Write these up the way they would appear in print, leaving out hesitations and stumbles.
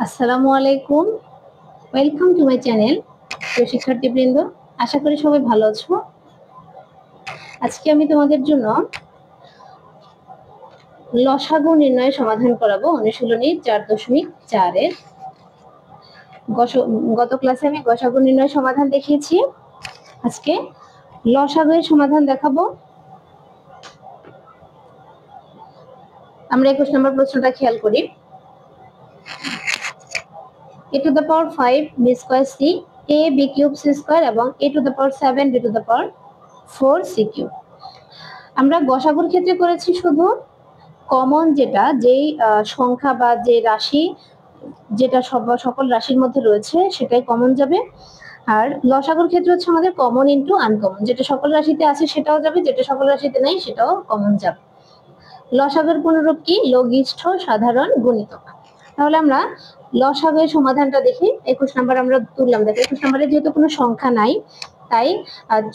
আসসালামু আলাইকুম, welcome to my channel. প্রিয় শিক্ষার্থীবৃন্দ, আশা করি সবাই ভালো আছো। আজকে আমি তোমাদের জন্য লসাগু নির্ণয় সমাধান করাবো অনুশীলনী 4.4 এর। গত ক্লাসে আমি গসাগু নির্ণয় সমাধান দেখিয়েছি, আজকে লসাগু এর সমাধান দেখাবো। আমরা 21 নম্বর প্রশ্নটা খেয়াল করি। a to the power 5 b square c a b cube c square এবং a to the power 7 b to the power 4 c cube। আমরা গসাগুর ক্ষেত্রে করেছি শুধু কমন যেটা, যেই সংখ্যা বা যে রাশি যেটা সকল রাশির মধ্যে রয়েছে সেটাই কমন যাবে। আর লসাগুর ক্ষেত্রে হচ্ছে আমাদের কমন ইনটু আনকমন, যেটা সকল রাশিতে আছে সেটাও যাবে, যেটা সকল রাশিতে নাই সেটাও কমন যাবে। লসাগুর পুনরূপ কি? লঘিষ্ঠ সাধারণ গুণিতক। তাহলে আমরা লসাগুর সমাধানটা দেখি। 21 নাম্বার আমরা তুললাম। দেখো 21 নম্বরে যেহেতু কোনো সংখ্যা নাই, তাই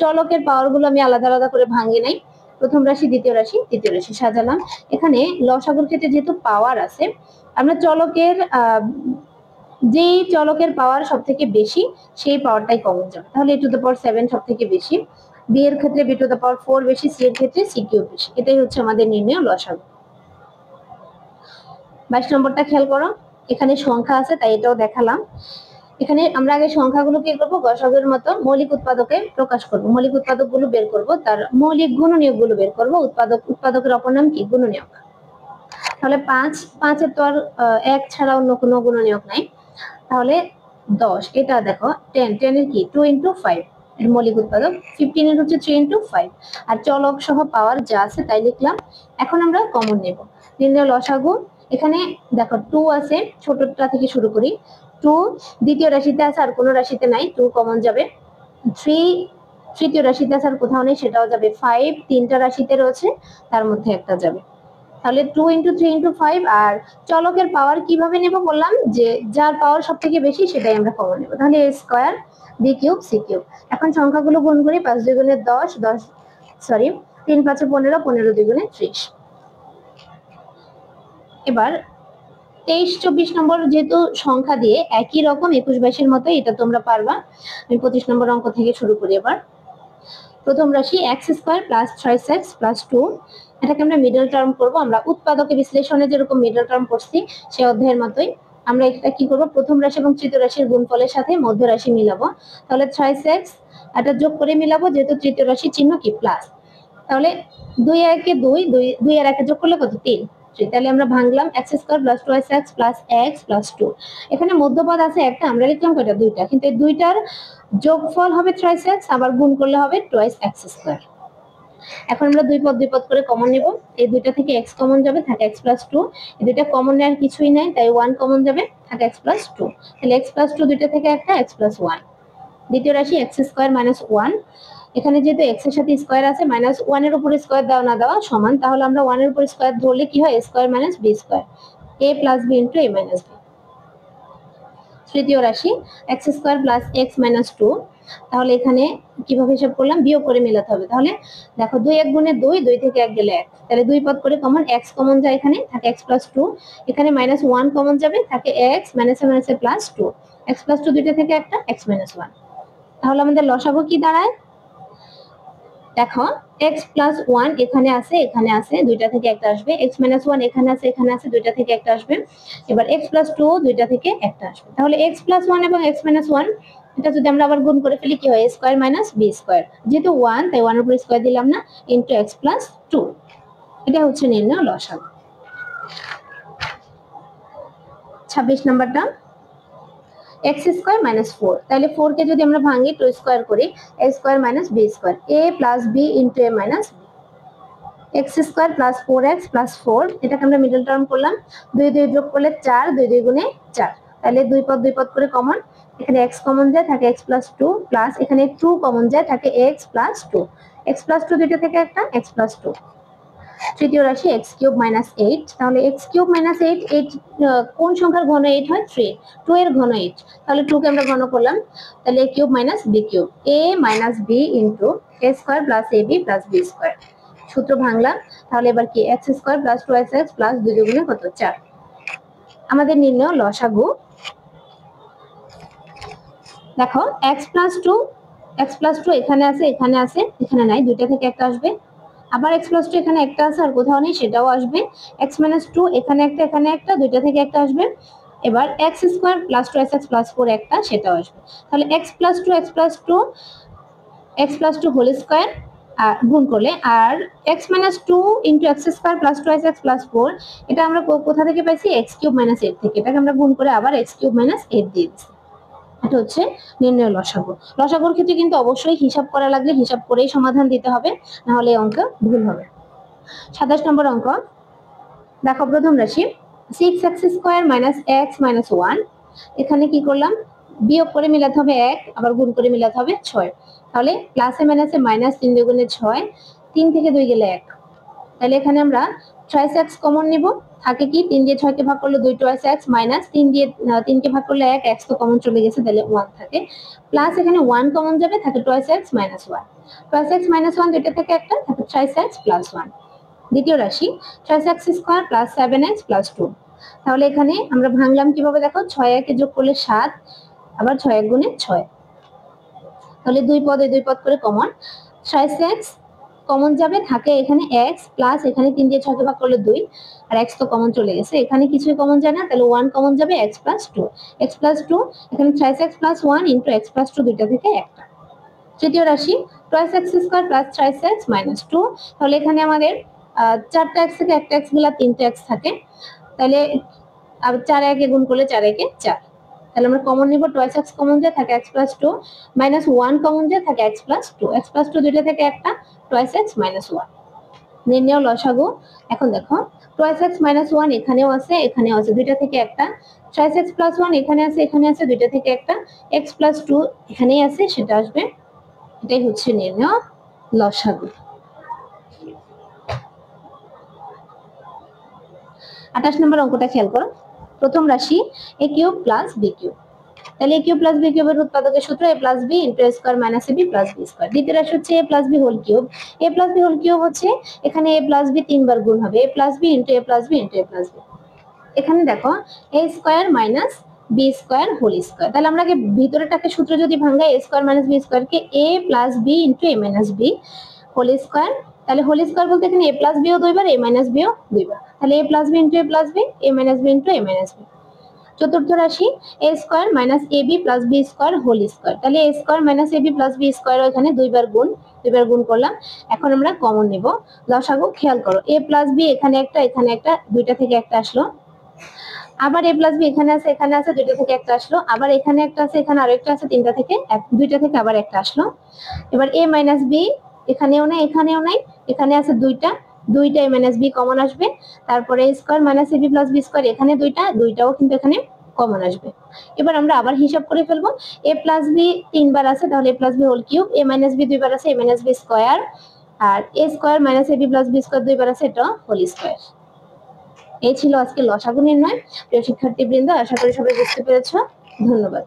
চলকের পাওয়ার গুলো আমি আলাদা আলাদা করে ভাঙি নাই। প্রথম রাশি, দ্বিতীয় রাশি, তৃতীয় রাশি সাজালাম। এখানে লসাগুর ক্ষেত্রে যেহেতু পাওয়ার আছে, আমরা চলকের যে চলকের পাওয়ার সব থেকে বেশি সেই পাওয়ারটাই কমন যাবে। তাহলে a to the power 7 সব থেকে বেশি, b এর ক্ষেত্রে b to the power 4 বেশি, c এর ক্ষেত্রে c কিউব বেশি। এটাই হচ্ছে আমাদের নির্ণয় লসাগু। 22 নম্বরটা খেয়াল করো, এখানে সংখ্যা আছে তাই এটাও দেখালাম। এখানে আমরা আগে সংখ্যাগুলো কি করবো? গসাগুর মতো মৌলিক উৎপাদকে প্রকাশ করব। মৌলিক উৎপাদক গুলো বের করব, তার মৌলিক গুণনীয়ক গুলো বের করব। উৎপাদকের অপর নাম কি? গুণনীয়ক। তাহলে 5 এর তো আর 1 ছাড়া অন্য কোনো গুণনীয়ক নাই। তাহলে 10, এটা দেখো 10 এর কি? 2 into 5 এর মৌলিক উৎপাদক। 15 এর হচ্ছে 3 into 5। আর চলক সহ পাওয়ার যা আছে তাই লিখলাম। এখন আমরা কমন নেব। নির্ণয় লসাগু। এখানে দেখো 2 আছে, ছোটটা থেকে শুরু করি। 2 দ্বিতীয় রাশিতে আছে, আর কোনো রাশিতে নাই, 2 কমন যাবে। 3 তৃতীয় রাশিতে আছে, আর কোথাও নেই, সেটাও যাবে। 5 তিনটা রাশিতে রয়েছে, তার মধ্যে একটা যাবে। তাহলে 2 into 3 into 5। আর চলকের পাওয়ার কিভাবে নেব বললাম, যে যার পাওয়ার সব থেকে বেশি সেটাই আমরা কমন নেব। তাহলে a square b cube c cube. এখন সংখ্যাগুলো গুণ করি। 5 2 গুণে 10, 3 5 15, 15 2 গুণে 30। এবার 23 24 নম্বর যেহেতু সংখ্যা দিয়ে একই রকম 21 22 মতো, এটা তোমরা পারবা। আমি 25 নম্বর অঙ্ক থেকে শুরু করি। এবার প্রথম রাশি x square plus 6x plus 2, এটাকে আমরা মিডল টার্ম করব। আমরা উৎপাদকে বিশ্লেষণে যেরকম মিডল টার্ম করছি সেই অধ্যায়ের মতোই আমরা এটা কি করব? প্রথম রাশি এবং তৃতীয় রাশির গুণফলের সাথে মধ্য রাশি মিলাবো। তাহলে 6x এটা যোগ করে মিলাবো, যেহেতু তৃতীয় রাশির চিহ্ন কি? প্লাস। তাহলে 2 আর 1 2, 2 আর 1 যোগ করলে কত? 3। তাহলে আমরা ভাঙলাম x square plus 2x plus x plus 2। এখানে মধ্যপদ আছে একটা, আমরা লিখলাম কয়টা? দুইটা, কিন্তু এই দুইটার যোগফল হবে 3x, আবার গুণ করলে হবে 2x স্কয়ার। এখন আমরা দুই পদ করে কমন নেব। এই দুইটা থেকে x কমন যাবে, থাকে x প্লাস 2। এই দুইটা কমন নেওয়ার কিছুই নাই, তাই 1 কমন যাবে, থাকে x প্লাস 2। তাহলে x প্লাস 2 দুইটা থেকে একটা, x প্লাস 1। দ্বিতীয় রাশি x স্কয়ার মাইনাস 1। এখানে যেহেতু x এর সাথে স্কয়ার আছে, মাইনাস 1 এর উপর স্কয়ার দেওয়া না দেওয়া সমান, তাহলে আমরা 1 এর উপর স্কয়ার ধরলে কি হয়? a square minus b square, a plus b into a minus b। তৃতীয় রাশি x square plus x minus 2। তাহলে এখানে কিভাবে হিসাব করলাম? বিয়োগ করে মেলাতে হবে। তাহলে দেখো 2 1 গুণে 2, 2 থেকে 1 গেলে 1। তাহলে দুই পদ করে কমন, x কমন যায়, এখানে থাকে x প্লাস 2। এখানে মাইনাস 1 কমন যাবে, থাকে x minus minus plus 2। x plus 2 দুইটা থেকে একটা, x মাইনাস 1। তাহলে আমাদের লসাগু কি দাঁড়ায়? দেখো x প্লাস 1 এখানে আছে, এখানে আছে, দুইটা থেকে একটা আসবে। x মাইনাস 1 এখানে আছে, এখানে আছে, দুইটা থেকে একটা আসবে। এবার x প্লাস 2 দুইটা থেকে একটা আসবে। তাহলে x প্লাস 1 এবং x মাইনাস 1 এটা যদি আমরা আবার গুণ করে ফেলি কি হয়? a square minus b square. যেহেতু 1 তাই 1 এর উপর স্কয়ার দিলাম না, ইনটু x প্লাস 2। এটা হচ্ছে নির্ণয় লসাগু। 26 নাম্বারটা x স্কয়ার মাইনাস 4। তাহলে 4 কে যদি আমরা ভাঙি, 2 স্কয়ার করি, a square minus b square, a plus b into a minus b। x square plus 4x plus 4, এটাকে আমরা মিডল টার্ম করলাম। 2 2 যোগ করলে 4, 2 2 গুণে 4। তাহলে দুই পদ করে কমন, এখানে x কমন যায়, থাকে x প্লাস 2, প্লাস এখানে 2 কমন যায়, থাকে x প্লাস 2। x প্লাস 2 দুইটা থেকে একটা, x প্লাস 2। তৃতীয় রাশি x কিউব মাইনাস 8। তাহলে x কিউব মাইনাস 8, 8 কোন সংখ্যার ঘন 8 হয়? 3। 2 এর ঘন 8। তাহলে 2 কে আমরা ঘন করলাম। তাহলে a cube minus b cube, a minus b into a square plus ab plus b square. সূত্র ভাঙলাম। তাহলে এবার কি? x square plus 2x plus 2 দুগুণে কত? 4। আমাদের নির্ণয় লসাগু। দেখো x + 2 এখানে আছে, এখানে আছে, এখানে নাই, দুইটা থেকে একটা আসবে। আবার x + 2 এখানে একটা আছে আর কোথাও নেই, সেটাও আসবে। x - 2 এখানে একটা, এখানে একটা, দুইটা থেকে একটা আসবে। এবার x² + 2x + 4 একটা, সেটাও আসবে। তাহলে x + 2 হোল স্কয়ার গুণ করলে, আর x - 2 × x² + 2x + 4 এটা আমরা কোথা থেকে পাইছি? x³ - 8 থেকে। এটাকে আমরা গুণ করে আবার x³ - 8 দিয়ে দিচ্ছি। এটা হচ্ছে নির্ণয় লসাগু। লসাগুর ক্ষেত্রে কিন্তু অবশ্যই হিসাব করা লাগলে হিসাব করেই সমাধান দিতে হবে, না হলে অঙ্ক ভুল হবে। 27 নম্বর অঙ্ক। দেখো প্রথম রাশি 6x² - x - 1। এখানে কি করলাম? বিয়োগ করে মিলাতে হবে 1, আবার গুণ করে মিলাতে হবে 6। তাহলে প্লাসে মাইনাসে মাইনাস, 3 × 2 = 6, 3 থেকে 2 গেলে 1। তাহলে এখানে আমরা টুয়াইস x কমন নিব, থাকে কি 3 দিয়ে 6 কে ভাগ করলে 2 টুয়াইস x, মাইনাস 3 দিয়ে 3 কে ভাগ করলে 1, x তো কমন চলে গেছে, তাহলে 1 থাকে। প্লাস এখানে 1 কমন যাবে, থাকে টুয়াইস x - 1। টুয়াইস x - 1 দুইটা থেকে একটা, থাকে ট্রাইস x + 1। দ্বিতীয় রাশি 6x² + 7x + 2। তাহলে এখানে আমরা ভাঙলাম কিভাবে? দেখো 6 একে যোগ করলে 7, আবার 6 1 গুণে 6। তাহলে দুই পদ করে কমন। 6x কমন যাবে, থাকে এখানে x, প্লাস এখানে 3 দিয়ে 6 কে ভাগ করলে 2, আর x তো কমন চলে গেছে, এখানে কিছুই কমন যায় না, তাহলে 1 কমন যাবে, x + 2। এখানে 6x + 1 × x + 2 দুইটা থেকে একটা। তৃতীয় রাশি 2x² + 3x - 2। তাহলে এখানে আমাদের 4টা x থেকে একটা x গুলা 3টা x থাকে, তাহলে 4 1 গুণ করলে 4 1 4। তাহলে আমরা কমন নিব, 2x কমন যায়, থাকে x + 2, -1 কমন যায়, থাকে x + 2। x + 2 দুইটা থেকে একটা, 2x - 1। নির্ণয় লসাগু। এখন দেখো 2x - 1 এখানেও আছে, এখানেও আছে, দুইটা থেকে একটা। 6x + 1 এখানে আছে, এখানে আছে, দুইটা থেকে একটা। x + 2 এখানেই আছে, সেটা আসবে। এটাই হচ্ছে নির্ণয় লসাগু। 28 নম্বর অঙ্কটা খেয়াল করো। প্রথম রাশি a³ + b³। তাহলে a³ + b³ এর উৎপাদকের সূত্র a + b × a² - ab + b²। দ্বিতীয় রাশি হচ্ছে a + b whole cube. a + b whole cube হচ্ছে, এখানে a + b 3 বার গুণ হবে, a + b × a + b × a + b। এখানে দেখো a² - b² হোল স্কয়ার। তাহলে আমরা আগে ভিতরেটাকে সূত্র যদি ভাঙাই, a² - b² কে a + b × a - b whole square. তাহলে হোল স্কয়ার বলতে এখানে a + b ও দুইবার, a - b ও দুইবার, তাহলে a + b × a + b, a - b × a - b। চতুর্থ রাশি a² - ab + b² whole square. তাহলে a² - ab + b² এখানে দুইবার গুণ করলাম। এখন আমরা কমন নিব। লসাগু খেয়াল করো, a + b এখানে একটা, এখানে একটা, দুইটা থেকে একটা আসলো। আবার a + b এখানে আছে, এখানে আছে, দুইটা থেকে একটা আসলো। আবার এখানে একটা আছে, এখানে আরেকটা আছে, দুইটা থেকে আবার একটা আসলো। এবার a - b এখানেও নাই, এখানেও নাই, এখানে আছে দুইটা a - b কমন আসবে। তারপরে a² - ab + b² এখানে দুইটাও কিন্তু এখানে কমন আসবে। এবার আমরা আবার হিসাব করে ফেলবো। a + b 3 বার আছে, তাহলে a + b whole cube. a - b দুইবার আছে, a - b স্কয়ার। আর a² - ab + b² দুইবার আছে, এটা হোল স্কয়ার। এই ছিল আজকে লসাগু নির্ণয়। প্রিয় শিক্ষার্থীবৃন্দ, আশা করি সবাই বুঝতে পেরেছো। ধন্যবাদ।